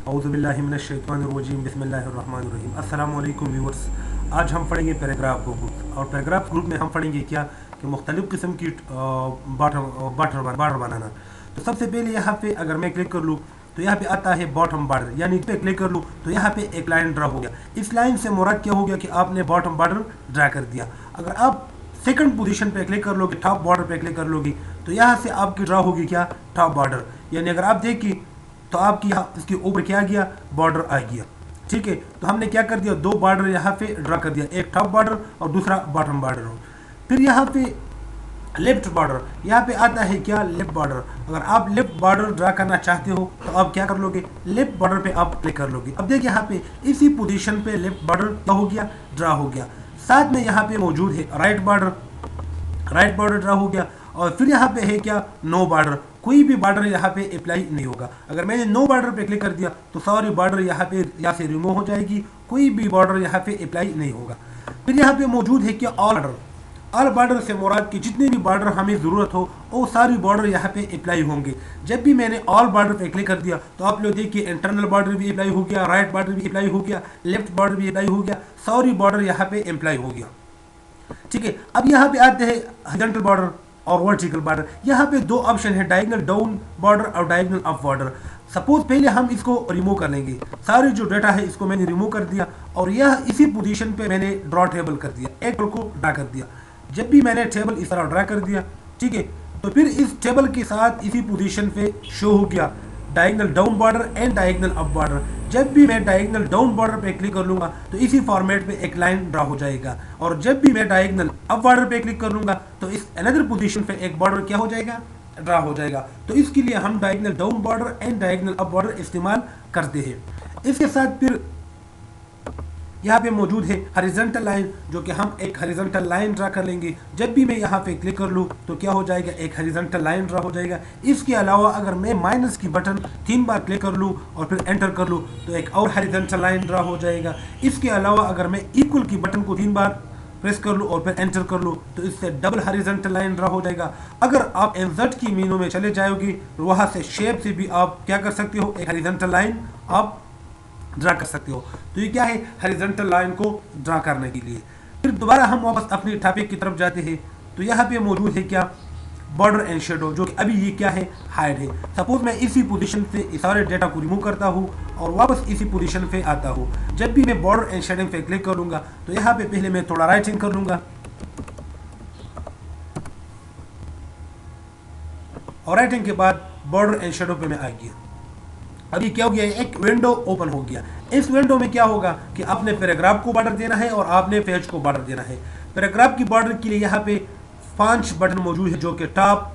औज़ुबिल्लाहि मिनश्शैतानिर्रजीम बिस्मिल्लाहिर्रहमानिर्रहीम। अस्सलामु अलैकुम व्यूअर्स। आज हम पढ़ेंगे पैराग्राफ ग्रुप, और पैराग्राफ ग्रुप में हम पढ़ेंगे क्या कि मुख्तलिफ़ किस्म की बॉर्डर बनाना। तो सबसे पहले यहाँ पे अगर मैं क्लिक कर लूँ तो यहाँ पे आता है बॉटम बॉर्डर, यानी पे क्लिक कर लूँ तो यहाँ पे एक लाइन ड्रा हो गया। इस लाइन से मुराद क्या हो गया कि आपने बॉटम बॉर्डर ड्रा कर दिया। अगर आप सेकंड पोजीशन पे क्लिक कर लोगे, टॉप बॉर्डर पे क्लिक कर लोगे, तो यहाँ से आपकी ड्रा होगी क्या, टॉप बॉर्डर। यानी अगर आप देखिए तो आपकी यहाँ इसके ऊपर क्या आ गया, बॉर्डर आ गया। ठीक है, तो हमने क्या कर दिया, दो बॉर्डर यहाँ पे ड्रा कर दिया, एक टॉप बॉर्डर और दूसरा बॉटम बॉर्डर। फिर यहाँ पे लेफ्ट बॉर्डर, यहाँ पे आता है क्या, लेफ्ट बॉर्डर। अगर आप लेफ्ट बॉर्डर ड्रा करना चाहते हो तो आप क्या कर लोगे, लेफ्ट बॉर्डर पे आप क्लिक कर लोगे। अब देखिए यहाँ पे इसी पोजीशन पे लेफ्ट बॉर्डर क्या हो गया, ड्रा हो गया। साथ में यहाँ पे मौजूद है right border, right border draw हो गया। और फिर यहाँ पे है क्या, नो बॉर्डर, कोई भी बॉर्डर यहाँ पे अप्लाई नहीं होगा। अगर मैंने नो बॉर्डर पे क्लिक कर दिया तो सारी बॉर्डर यहाँ से रिमूव हो जाएगी, कोई भी बॉर्डर यहाँ पे अप्लाई नहीं होगा। फिर यहाँ पे मौजूद है क्या, ऑल बॉर्डर। ऑल बॉर्डर से मुराद की जितने भी बॉर्डर हमें ज़रूरत हो वो सारी बॉर्डर यहाँ पे अप्लाई होंगे। जब भी मैंने ऑल बॉर्डर पे क्लिक कर दिया तो आप लोग देखिए इंटरनल बॉर्डर भी अप्लाई हो गया, राइट बॉर्डर भी अप्लाई हो गया, लेफ्ट बॉर्डर भी अप्लाई हो गया, सारी बॉर्डर यहाँ पे अप्लाई हो गया। ठीक है, अब यहाँ पे आते हैं हॉरिजॉन्टल बॉर्डर और वर्टिकल बॉर्डर। यहाँ पे दो ऑप्शन है, डायगोनल डाउन बॉर्डर और डायगोनल अप बॉर्डर। सपोज पहले हम इसको रिमूव कर लेंगे, सारे जो डाटा है इसको मैंने रिमूव कर दिया और यह इसी पोजीशन पे मैंने ड्रॉ टेबल कर दिया, एक टेबल को ड्रा कर दिया। जब भी मैंने टेबल इस तरह ड्रा कर दिया, ठीक है, तो फिर इस टेबल के साथ इसी पोजीशन पे शो हो गया diagonal down border and diagonal up border. जब भी मैं डायगोनल डाउन बॉर्डर पे क्लिक कर लूंगा तो इसी फॉर्मेट पे एक लाइन ड्रा हो जाएगा, और जब भी मैं डायगोनल अप बॉर्डर पे क्लिक कर लूंगा तो इस अनदर पोजीशन पे एक बॉर्डर क्या हो जाएगा, ड्रा हो जाएगा। तो इसके लिए हम diagonal down border and diagonal up border इस्तेमाल करते हैं। इसके साथ फिर यहाँ पे मौजूद है हॉरिजॉन्टल लाइन, जो कि हम एक हॉरिजॉन्टल लाइन ड्रा कर लेंगे। जब भी मैं यहाँ पे क्लिक कर लूँ तो क्या हो जाएगा, एक हॉरिजॉन्टल लाइन ड्रा हो जाएगा। इसके अलावा अगर मैं माइनस की बटन 3 बार क्लिक कर लूँ और फिर एंटर कर लूँ तो एक और हॉरिजॉन्टल लाइन ड्रा हो जाएगा। इसके अलावा अगर मैं इक्वल की बटन को 3 बार प्रेस कर लूँ और फिर एंटर कर लूँ तो इससे डबल हॉरिजॉन्टल लाइन ड्रा हो जाएगा। अगर आप इंसर्ट की मीनू में चले जाओगे तो वहाँ से शेप से भी आप क्या कर सकते हो, एक हॉरिजॉन्टल लाइन आप ड्रा कर सकते हो। तो ये क्या है, हॉरिजॉन्टल लाइन को ड्रा करने के लिए। फिर दोबारा हम वापस अपने टॉपिक की तरफ जाते हैं। तो यहाँ पे मौजूद है क्या, बॉर्डर एंड शेडो, जो कि अभी ये क्या है, हाइड है। सपोज मैं इसी पोजीशन से इस सारे डेटा को रिमूव करता हूँ और वापस इसी पोजीशन पे आता हूँ। जब भी मैं बॉर्डर एंड शेडिंग पे क्लिक करूँगा तो यहाँ पे पहले मैं थोड़ा राइटिंग कर लूँगा और राइटिंग के बाद बॉर्डर एंड शेडो पे मैं आ गया। अभी क्या हो गया, एक विंडो ओपन हो गया। इस विंडो में क्या होगा कि आपने पैराग्राफ को बॉर्डर देना है और आपने पेज को बॉर्डर देना है। पैराग्राफ की बॉर्डर के लिए यहाँ पे 5 बटन मौजूद है, जो कि टॉप,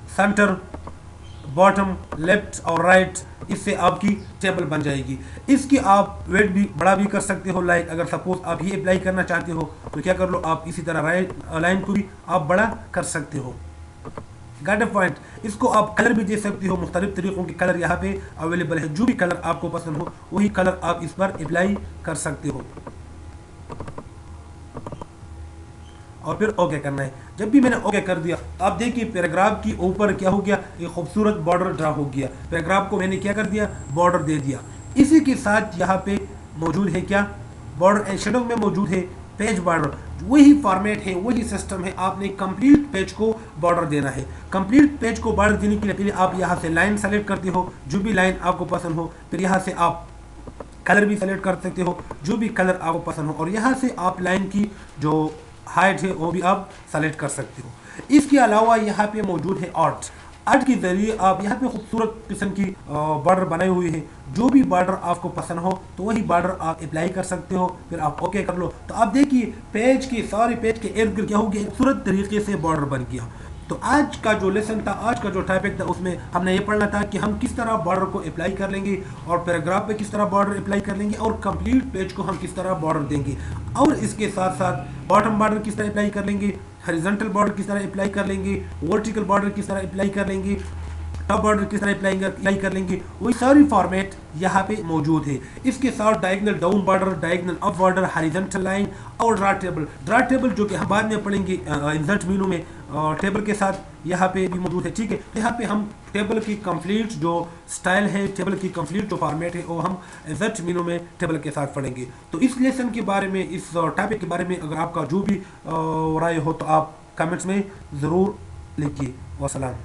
सेंटर, बॉटम, लेफ्ट और राइट। इससे आपकी टेबल बन जाएगी। इसकी आप वेट भी बड़ा भी कर सकते हो। लाइक अगर सपोज आप ये अप्लाई करना चाहते हो तो क्या कर लो, आप इसी तरह राइट लाइन को भी आप बड़ा कर सकते हो। गार्डन पॉइंट, इसको आप कलर भी दे सकते हो, मुख्तलिफ तरीकों के कलर यहाँ पे अवेलेबल है। जो भी कलर आपको पसंद हो वही कलर आप इस पर अप्लाई कर सकते हो और फिर ओके करना है। जब भी मैंने ओके कर दिया आप देखिए पैराग्राफ की ऊपर क्या हो गया, एक खूबसूरत बॉर्डर ड्रा हो गया। पैराग्राफ को मैंने क्या कर दिया, बॉर्डर दे दिया। इसी के साथ यहाँ पे मौजूद है क्या, बॉर्डर एंड शेडो में मौजूद है पेज बॉर्डर। वही फॉर्मेट है, वही सिस्टम है, आपने कंप्लीट पेज को बॉर्डर देना है। कंप्लीट पेज को बॉर्डर देने के लिए पहले आप यहाँ से लाइन सेलेक्ट करते हो, जो भी लाइन आपको पसंद हो। फिर यहाँ से आप कलर भी सेलेक्ट कर सकते हो, जो भी कलर आपको पसंद हो, और यहाँ से आप लाइन की जो हाइट है वो भी आप सेलेक्ट कर सकते हो। इसके अलावा यहाँ पे मौजूद है आर्ट। आर्ट के जरिए आप यहाँ पे खूबसूरत किस्म की बॉर्डर बनाई हुई है। जो भी बॉर्डर आपको पसंद हो तो वही बॉर्डर आप अप्लाई कर सकते हो। फिर आप ओके कर लो तो आप देखिए पेज के सारे पेज के इर्द गिर्द क्या हो गया, खूबसूरत तरीके से बॉर्डर बन गया। तो आज का जो लेसन था, आज का जो टॉपिक था, उसमें हमने ये पढ़ना था कि हम किस तरह बॉर्डर को अप्लाई कर लेंगे और पैराग्राफ पे किस तरह बॉर्डर अप्लाई कर लेंगे और कंप्लीट पेज को हम किस तरह बॉर्डर देंगे, और इसके साथ साथ बॉटम बॉर्डर किस तरह अप्लाई कर लेंगे, हॉरिजॉन्टल बॉर्डर किस तरह अप्लाई कर लेंगे, वर्टिकल बॉर्डर किस तरह अप्लाई कर लेंगे, टॉप बॉर्डर किस तरह अप्लाई कर लेंगे। वही सारी फॉर्मेट यहाँ पे मौजूद है। इसके साथ diagonal down border, diagonal up border, horizontal line और ड्रा टेबल। ड्रा टेबल जो कि हम बाद में पढ़ेंगे इंसर्ट मेनू में, टेबल के साथ यहाँ पे भी मौजूद है। ठीक है, यहाँ पे हम टेबल की कंप्लीट जो स्टाइल है, टेबल की कंप्लीट जो फॉर्मेट है वो हम एग्जैक्ट मीनू में टेबल के साथ पढ़ेंगे। तो इस लेसन के बारे में, इस टॉपिक के बारे में अगर आपका जो भी राय हो तो आप कमेंट्स में ज़रूर लिखिए। वसलाम।